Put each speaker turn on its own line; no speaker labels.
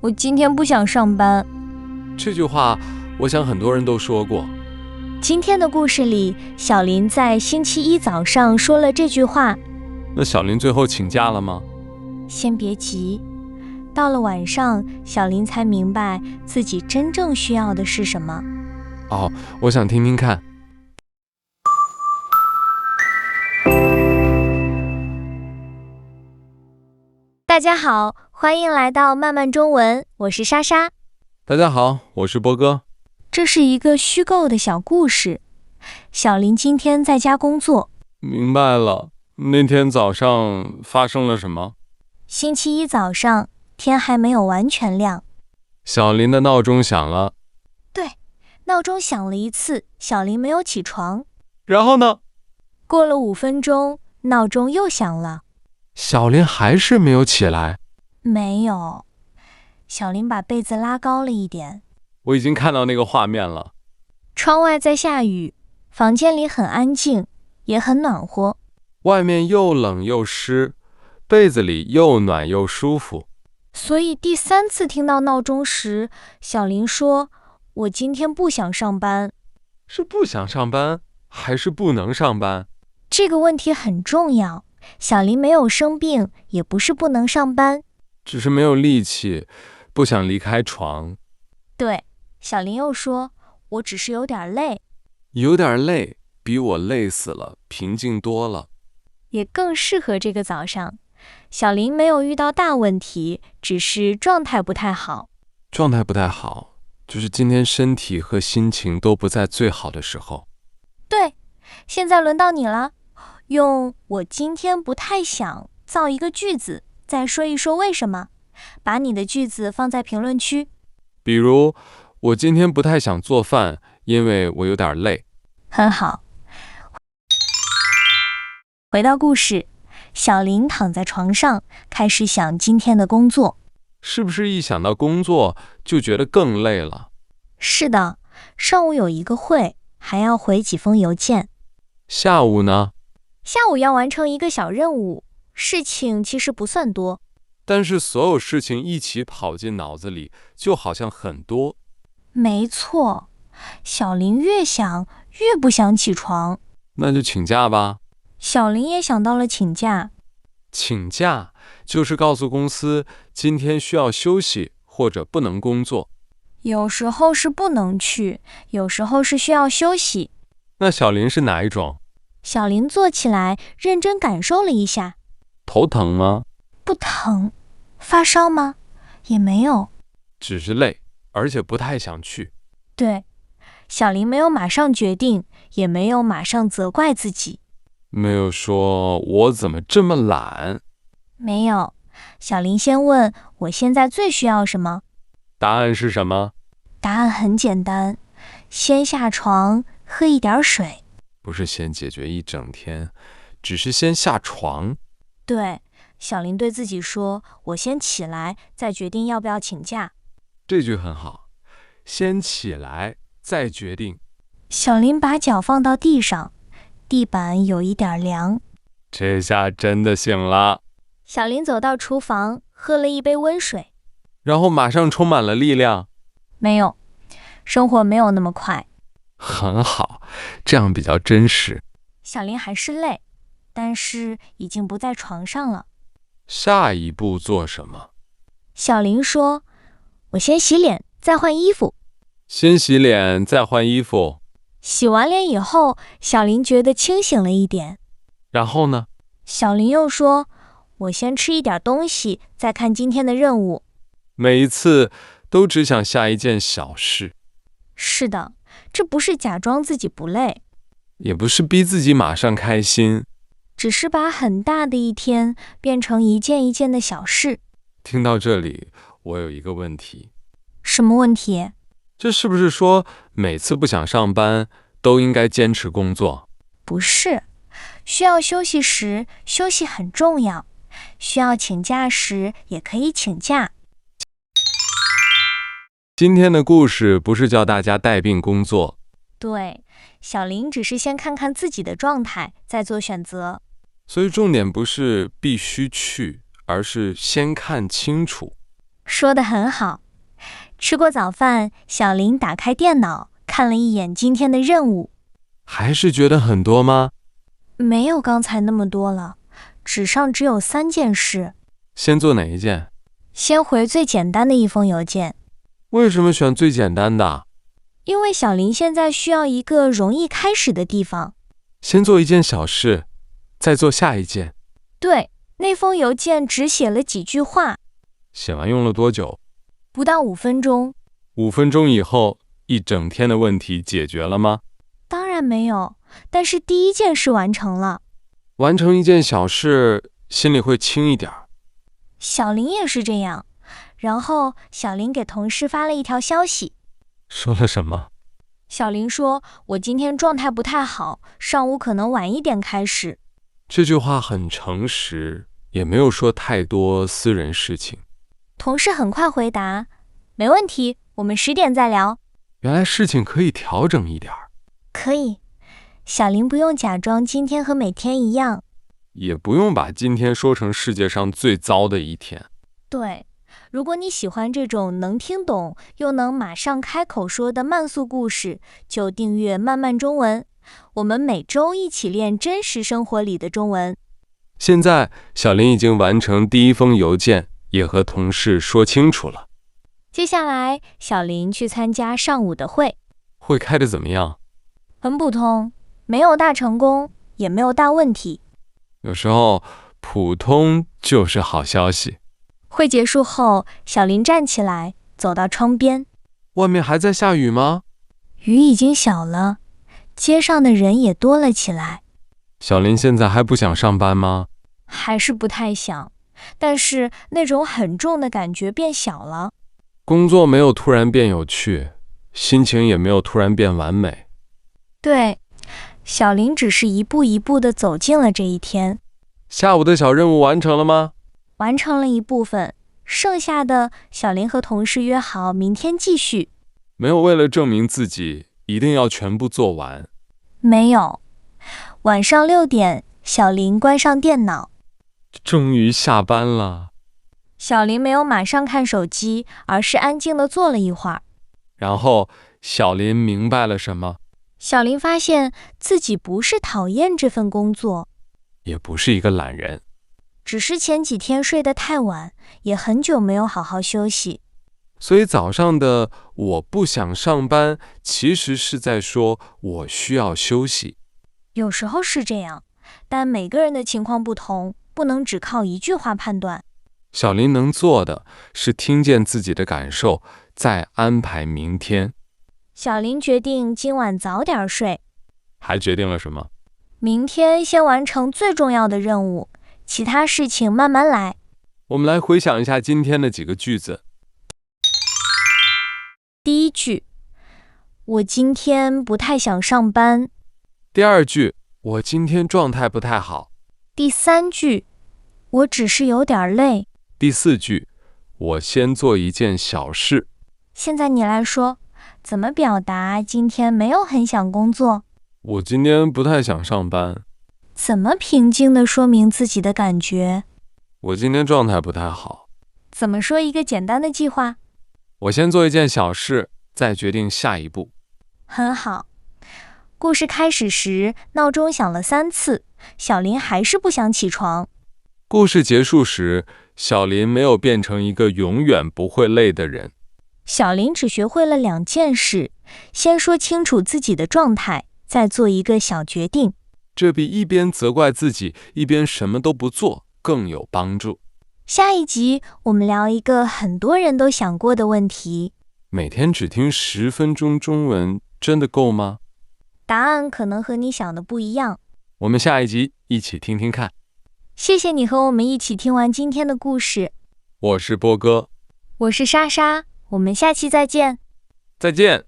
我今天不想上班。
这句话，我想很多人都说过。
今天的故事里，小林在星期一早上说了这句话。
那小林最后请假了吗？
先别急，到了晚上，小林才明白自己真正需要的是什么。
哦，我想听听看。
大家好，欢迎来到慢慢中文，我是莎莎。
大家好，我是波哥。
这是一个虚构的小故事。小林今天在家工作。
明白了，那天早上发生了什么？
星期一早上，天还没有完全亮。
小林的闹钟响了。
对，闹钟响了一次，小林没有起床。
然后呢？
过了5分钟，闹钟又响了。
小林还是没有起来。
没有。小林把被子拉高了一点。
我已经看到那个画面了。
窗外在下雨，房间里很安静，也很暖和。
外面又冷又湿，被子里又暖又舒服。
所以第3次听到闹钟时，小林说：“我今天不想上班。”
是不想上班，还是不能上班？
这个问题很重要。小林没有生病，也不是不能上班，
只是没有力气，不想离开床。
对，小林又说：“我只是有点累。”
有点累，比我累死了平静多了。
也更适合这个早上。小林没有遇到大问题，只是状态不太好。
状态不太好，就是今天身体和心情都不在最好的时候。
对，现在轮到你了。用我今天不太想造一个句子，再说一说为什么。把你的句子放在评论区。
比如，我今天不太想做饭，因为我有点累。
很好。回到故事，小林躺在床上，开始想今天的工作。
是不是一想到工作就觉得更累了？
是的，上午有一个会，还要回几封邮件。
下午呢？
下午要完成一个小任务，事情其实不算多。
但是所有事情一起跑进脑子里，就好像很多。
没错，小林越想越不想起床。
那就请假吧。
小林也想到了请假。
请假就是告诉公司今天需要休息或者不能工作。
有时候是不能去，有时候是需要休息。
那小林是哪一种？
小林坐起来，认真感受了一下。
头疼吗？
不疼。发烧吗？也没有。
只是累，而且不太想去。
对，小林没有马上决定，也没有马上责怪自己。
没有说我怎么这么懒。
没有。小林先问我现在最需要什么。
答案是什么？
答案很简单，先下床，喝一点水。
不是先解决一整天，只是先下床。
对，小林对自己说，我先起来，再决定要不要请假。
这句很好，先起来，再决定。
小林把脚放到地上，地板有一点凉。
这下真的醒了。
小林走到厨房，喝了一杯温水。
然后马上充满了力量。
没有，生活没有那么快。
很好，这样比较真实。
小林还是累，但是已经不在床上了。
下一步做什么？
小林说，我先洗脸，再换衣服。
先洗脸，再换衣服。
洗完脸以后，小林觉得清醒了一点。
然后呢？
小林又说，我先吃一点东西，再看今天的任务。
每一次都只想下一件小事。
是的，这不是假装自己不累，
也不是逼自己马上开心，
只是把很大的一天变成一件一件的小事。
听到这里，我有一个问题。
什么问题？
这是不是说每次不想上班都应该坚持工作？
不是，需要休息时休息很重要，需要请假时也可以请假。
今天的故事不是教大家带病工作。
对，小林只是先看看自己的状态，再做选择。
所以重点不是必须去，而是先看清楚。
说得很好。吃过早饭，小林打开电脑，看了一眼今天的任务。
还是觉得很多吗？
没有刚才那么多了，纸上只有3件事。
先做哪一件？
先回最简单的一封邮件。
为什么选最简单的？
因为小林现在需要一个容易开始的地方。
先做一件小事，再做下一件。
对，那封邮件只写了几句话。
写完用了多久？
不到5分钟。
5分钟以后，一整天的问题解决了吗？
当然没有，但是第一件事完成了。
完成一件小事，心里会轻一点。
小林也是这样。然后小林给同事发了一条消息。
说了什么？
小林说，我今天状态不太好，上午可能晚一点开始。
这句话很诚实，也没有说太多私人事情。
同事很快回答，没问题，我们10点再聊。
原来事情可以调整一点。
可以，小林不用假装今天和每天一样。
也不用把今天说成世界上最糟的一天。
对，如果你喜欢这种能听懂又能马上开口说的慢速故事，就订阅慢慢中文。我们每周一起练真实生活里的中文。
现在，小林已经完成第一封邮件，也和同事说清楚了。
接下来，小林去参加上午的会。
会开得怎么样？
很普通，没有大成功，也没有大问题。
有时候，普通就是好消息。
会结束后，小林站起来，走到窗边。
外面还在下雨吗？
雨已经小了，街上的人也多了起来。
小林现在还不想上班吗？
还是不太想，但是那种很重的感觉变小了。
工作没有突然变有趣，心情也没有突然变完美。
对，小林只是一步一步地走进了这一天。
下午的小任务完成了吗？
完成了一部分，剩下的小林和同事约好明天继续。
没有为了证明自己一定要全部做完。
没有。晚上6点，小林关上电脑。
终于下班了。
小林没有马上看手机，而是安静地坐了一会儿。
然后小林明白了什么？
小林发现自己不是讨厌这份工作，
也不是一个懒人，
只是前几天睡得太晚，也很久没有好好休息。
所以早上的我不想上班，其实是在说我需要休息。
有时候是这样，但每个人的情况不同，不能只靠一句话判断。
小林能做的是听见自己的感受，再安排明天。
小林决定今晚早点睡。
还决定了什么？
明天先完成最重要的任务，其他事情慢慢来。
我们来回想一下今天的几个句子。
第一句，我今天不太想上班。
第二句，我今天状态不太好。
第三句，我只是有点累。
第四句，我先做一件小事。
现在你来说，怎么表达今天没有很想工作？
我今天不太想上班。
怎么平静地说明自己的感觉？
我今天状态不太好。
怎么说一个简单的计划？
我先做一件小事，再决定下一步。
很好。故事开始时，闹钟响了3次，小林还是不想起床。
故事结束时，小林没有变成一个永远不会累的人。
小林只学会了2件事，先说清楚自己的状态，再做一个小决定。
这比一边责怪自己，一边什么都不做更有帮助。
下一集我们聊一个很多人都想过的问题：
每天只听10分钟中文，真的够吗？
答案可能和你想的不一样。
我们下一集一起听听看。
谢谢你和我们一起听完今天的故事。
我是波哥，
我是莎莎，我们下期再见。
再见。